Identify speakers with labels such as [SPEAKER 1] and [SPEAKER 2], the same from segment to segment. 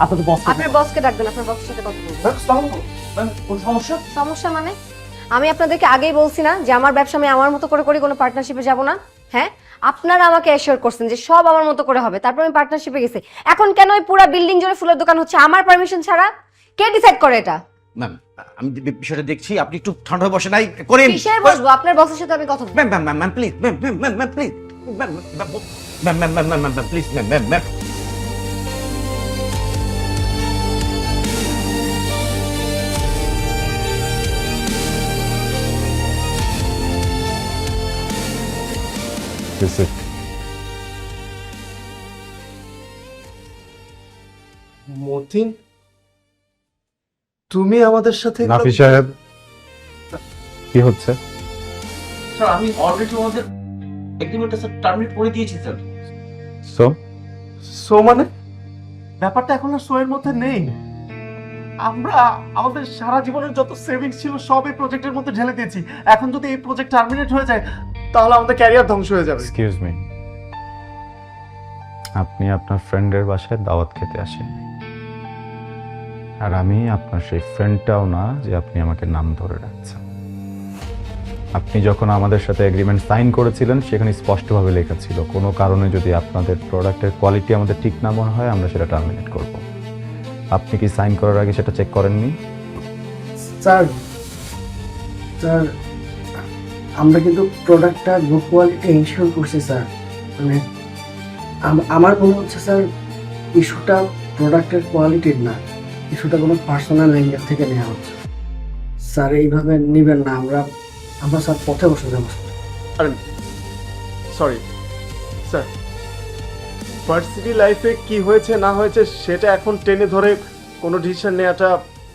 [SPEAKER 1] আপনাদের বস
[SPEAKER 2] আপনার বসকে ডাকবেন, আপনার বসের সাথে কথা বলবো।
[SPEAKER 1] কোন সমস্যা?
[SPEAKER 2] সমস্যা মানে? আমি আপনাদেরকে আগেই বলছি না যে আমার ব্যবসা আমি আমার মতো করে করি, কোনো পার্টনারশিপে যাব না। হ্যাঁ, আপনারা আমাকে অ্যাসিওর করছেন যে সব আমার মতো করে হবে, তারপর আমি পার্টনারশিপে গেছি। এখন কেন ওই পুরো বিল্ডিং জুড়ে ফুলের দোকান হচ্ছে আমার পারমিশন ছাড়া? কে ডিসাইড করে এটা?
[SPEAKER 1] ম্যাম, আমি বিষয়টা দেখছি, আপনি একটু ঠান্ডা হয়ে বসে নাই করেন।
[SPEAKER 2] কিসের বসবো? আপনার বসের সাথে আমি কথা বলবো।
[SPEAKER 1] Ma'am ma'am ma'am please, ma'am ma'am ma'am ma'am please, ma'am ma'am ma'am ma'am ma'am ma'am please, ma'am ma'am ma'am.
[SPEAKER 3] Matin, তুমি আমাদের সাথে
[SPEAKER 4] নাফি সাহেব, কি হচ্ছে?
[SPEAKER 1] স্যার আমি অলরেডি আমাদের এগ্রিমেন্টটা স্যার টার্মিনেট করে দিয়েছি স্যার।
[SPEAKER 4] সো
[SPEAKER 3] সো মানে ব্যাপারটা এখন আর সো এর মধ্যে নেই। আমরা আমাদের সারা জীবনের যত সেভিংস ছিল সব এই প্রজেক্টের মধ্যে ঢেলে দিয়েছি। এখন যদি এই প্রজেক্ট টার্মিনেট হয়ে যায় তাহলে আমাদের ক্যারিয়ার ধ্বংস হয়ে যাবে।
[SPEAKER 4] এক্সকিউজ মি, আপনি আপনার ফ্রেন্ডের বাসায় দাওয়াত খেতে আসেন, আর আমি আপনার সেই ফ্রেন্ডটাও না যে আপনি আমাকে নাম ধরে ডাকছেন। আপনি যখন আমাদের সাথে এগ্রিমেন্ট সাইন করেছিলেন সেখানে স্পষ্টভাবে লেখা ছিল কোনো কারণে যদি আপনাদের প্রোডাক্টের কোয়ালিটি আমাদের ঠিক না মনে হয় আমরা সেটা টার্মিনেট করব। আপনি কি সাইন করার আগে সেটা চেক করেননি?
[SPEAKER 5] স্যার স্যার আমরা কিন্তু প্রোডাক্টটা গুড কোয়ালিটি ইনশিওর করছি স্যার। মানে আমার মনে হচ্ছে স্যার ইস্যুটা প্রোডাক্টের কোয়ালিটির না, ইস্যুটা কোনো পার্সোনাল অ্যাঙ্গেল থেকে নেওয়া হচ্ছে। স্যার এইভাবে নেবেন না, আমরা স্যার পথে বসে যাবো।
[SPEAKER 3] সরি স্যার, ভার্সিটি লাইফে কি হয়েছে না হয়েছে সেটা এখন টেনে ধরে কোনো ডিসিশন নেওয়াটা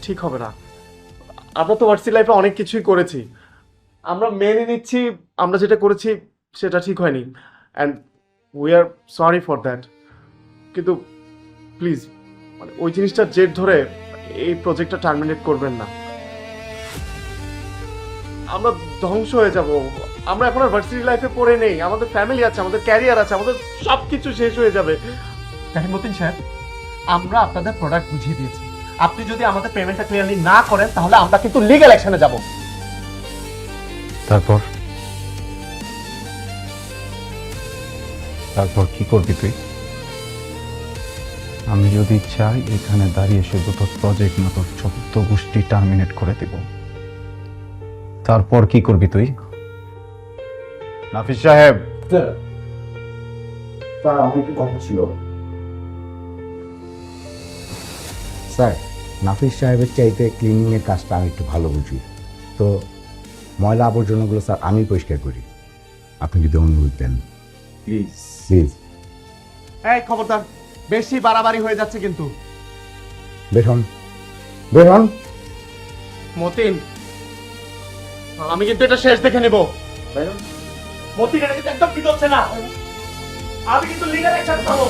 [SPEAKER 3] ঠিক হবে না। আমরা তো ভার্সিটি লাইফে অনেক কিছুই করেছি, আমরা মেনে নিচ্ছি আমরা যেটা করেছি সেটা ঠিক হয়নি, and we are sorry for that. কিন্তু প্লিজ মানে ওই জিনিসটার জেদ ধরে এই প্রজেক্টটা টার্মিনেট করবেন না। আমরা ধ্বংস হয়ে যাব। আমরা এখন আর ভার্সিটি লাইফে পড়ে নেই, আমাদের ফ্যামিলি আছে, আমাদের ক্যারিয়ার আছে, আমাদের সব কিছু শেষ হয়ে যাবে। দেখেন মতিন সাহেব, আমরা আপনাদের প্রোডাক্ট বুঝিয়ে দিয়েছি, আপনি যদি আমাদের পেমেন্টটা ক্লিয়ারলি না করেন তাহলে আমরা কিন্তু লিগ্যাল অ্যাকশনে যাব।
[SPEAKER 4] তারপর তারপর কি করবি তুই? আমি যদি চাই এখানে দাঁড়িয়ে শুধু তোর প্রজেক্ট না তোর 14 গোষ্ঠী টার্মিনেট করে দেব। তারপর কি করবি তুই? নাফিস সাহেব,
[SPEAKER 5] স্যার আমার একটু কথা ছিল।
[SPEAKER 6] স্যার, নাফিস সাহেবের চাইতে ক্লিনিংয়ের কাজটা আমি একটু ভালো বুঝি, তো ময়লা আবর্জনাগুলো স্যার আমি পরিষ্কার করি। আপনি যদি অনুরোধ দেন
[SPEAKER 3] প্লিজ
[SPEAKER 6] প্লিজ।
[SPEAKER 3] এই খবরদার, বেশি বাড়াবাড়ি হয়ে যাচ্ছে কিন্তু।
[SPEAKER 6] বের হন, বের হন।
[SPEAKER 3] মতিন, আমি কিন্তু এটা শেষ দেখে নেব। মতিন, এটা কিন্তু একদম ঠিক হচ্ছে না। আমি কিন্তু লিগ্যাল অ্যাকশন পাবো।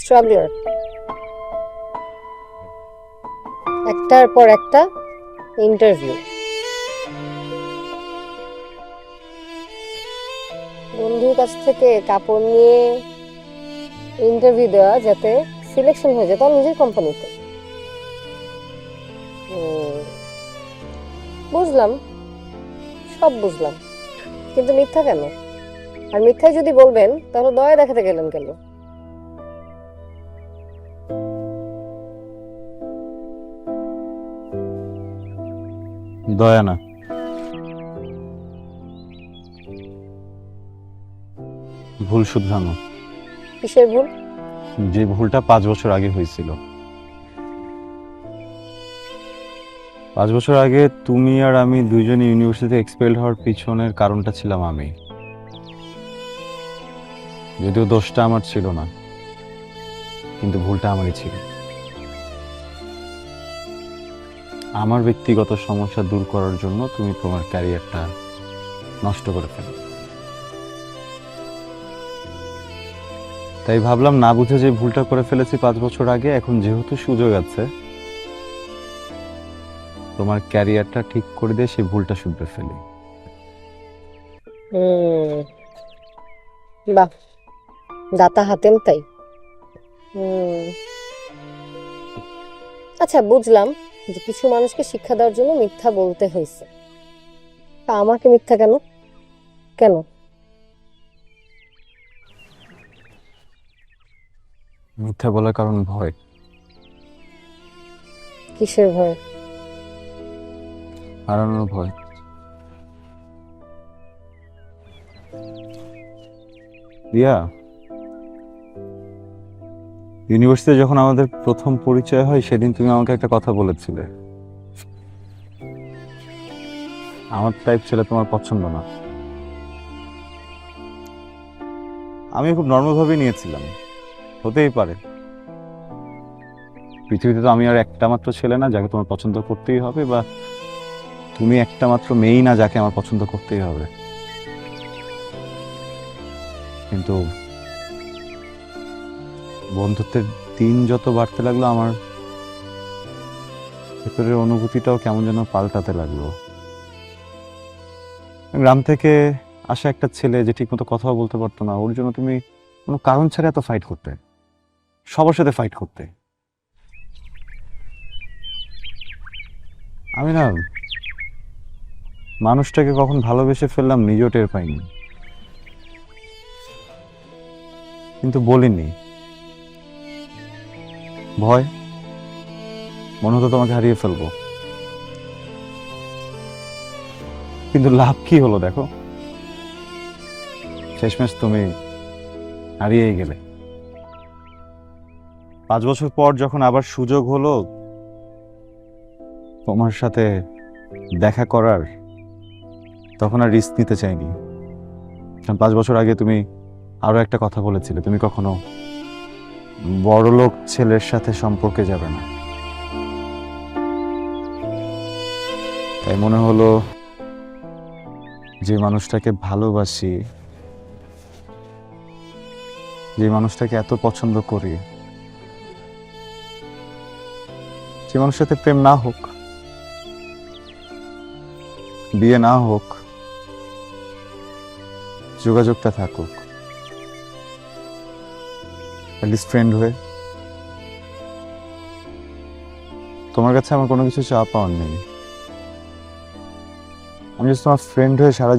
[SPEAKER 2] স্ট্রাগলার, একটার পর একটা ইন্টারভিউ। বন্ধুর কাছ থেকে কাপড় নিয়ে ইন্টারভিউ দেওয়া যাতে সিলেকশন হয়ে যায়, তার নিজের কোম্পানিতে। বুঝলাম, সব বুঝলাম, কিন্তু মিথ্যা কেন? আর মিথ্যাই যদি বলবেন তাহলে দয়া দেখাতে গেলেন কেন?
[SPEAKER 4] দয়া না, ভুল শুধরানো।
[SPEAKER 2] কিসের ভুল?
[SPEAKER 4] যে ভুলটা 5 বছর আগে হয়েছিল। 5 বছর আগে তুমি আর আমি দুইজনে ইউনিভার্সিটি এক্সপেলড হওয়ার পিছনের কারণটা ছিলাম আমি, যদিও দোষটা আমার ছিল না, কিন্তু ভুলটা আমারই ছিল। আমার ব্যক্তিগত সমস্যা দূর করার জন্য তুমি তোমার ক্যারিয়ারটা নষ্ট করে ফেলো। তাই ভাবলাম না বুঝে যে ভুলটা করে ফেলেছি 5 বছর আগে, এখন যেহেতু সুযোগ আছে তোমার ক্যারিয়ারটা ঠিক করে দিয়ে সেই ভুলটা শুধরে ফেলি।
[SPEAKER 2] বাহ, দাতা হাতেম তাই। আচ্ছা, বুঝলাম যে কিছু মানুষকে শিক্ষা দেওয়ার জন্য মিথ্যা বলতে হয়েছে। তা আমাকে মিথ্যা কেন কেন?
[SPEAKER 4] মিথ্যা বলার কারণ ভয়।
[SPEAKER 2] কিসের ভয়?
[SPEAKER 4] হারানোর ভয়। রিয়া, ইউনিভার্সিটিতে যখন আমাদের প্রথম পরিচয় হয় সেদিন তুমি আমাকে একটা কথা বলেছিলে, আমার টাইপ ছেলে তোমার পছন্দ না। আমি খুব নর্মাল ভাবে নিয়েছিলাম, হতেই পারে। পৃথিবীতে তো আমি আর একটা মাত্র ছেলে না যাকে তোমার পছন্দ করতেই হবে, বা তুমি একটা মাত্র মেয়েই না যাকে আমার পছন্দ করতেই হবে। কিন্তু বন্ধুত্বের দিন যত বাড়তে লাগলো আমার ভেতরের অনুভূতিটাও কেমন যেন পাল্টাতে লাগলো। গ্রাম থেকে আসা একটা ছেলে যে ঠিক মতো কথাও বলতে পারতো না, ওর জন্য তুমি কোনো কারণ ছাড়া এত ফাইট করতে, সবার সাথে ফাইট করতে। আমি না মানুষটাকে কখন ভালোবেসে ফেললাম নিজেও টের পাইনি, কিন্তু বলিনি। ভয়, মনে হতো তোমাকে হারিয়ে ফেলবো। কিন্তু লাভ কি হলো দেখো, শেষমেশ তুমি হারিয়েই গেলে। 5 বছর পর যখন আবার সুযোগ হলো তোমার সাথে দেখা করার, তখন আর রিস্ক নিতে চাইনি। কারণ 5 বছর আগে তুমি আরো একটা কথা বলেছিলে, তুমি কখনো বড়লোক ছেলের সাথে সম্পর্কে যাবে না। তাই মনে হলো যে মানুষটাকে ভালোবাসি, যে মানুষটাকে এত পছন্দ করি, যে মানুষের সাথে প্রেম না হোক, বিয়ে না হোক, যোগাযোগটা থাকুক, অ্যাটলিস্ট ফ্রেন্ড হয়ে। তোমার কাছে আমার কোনো কিছু চাওয়া পাওয়ার নেই, আমি জাস্ট তোমার ফ্রেন্ড হয়ে সারা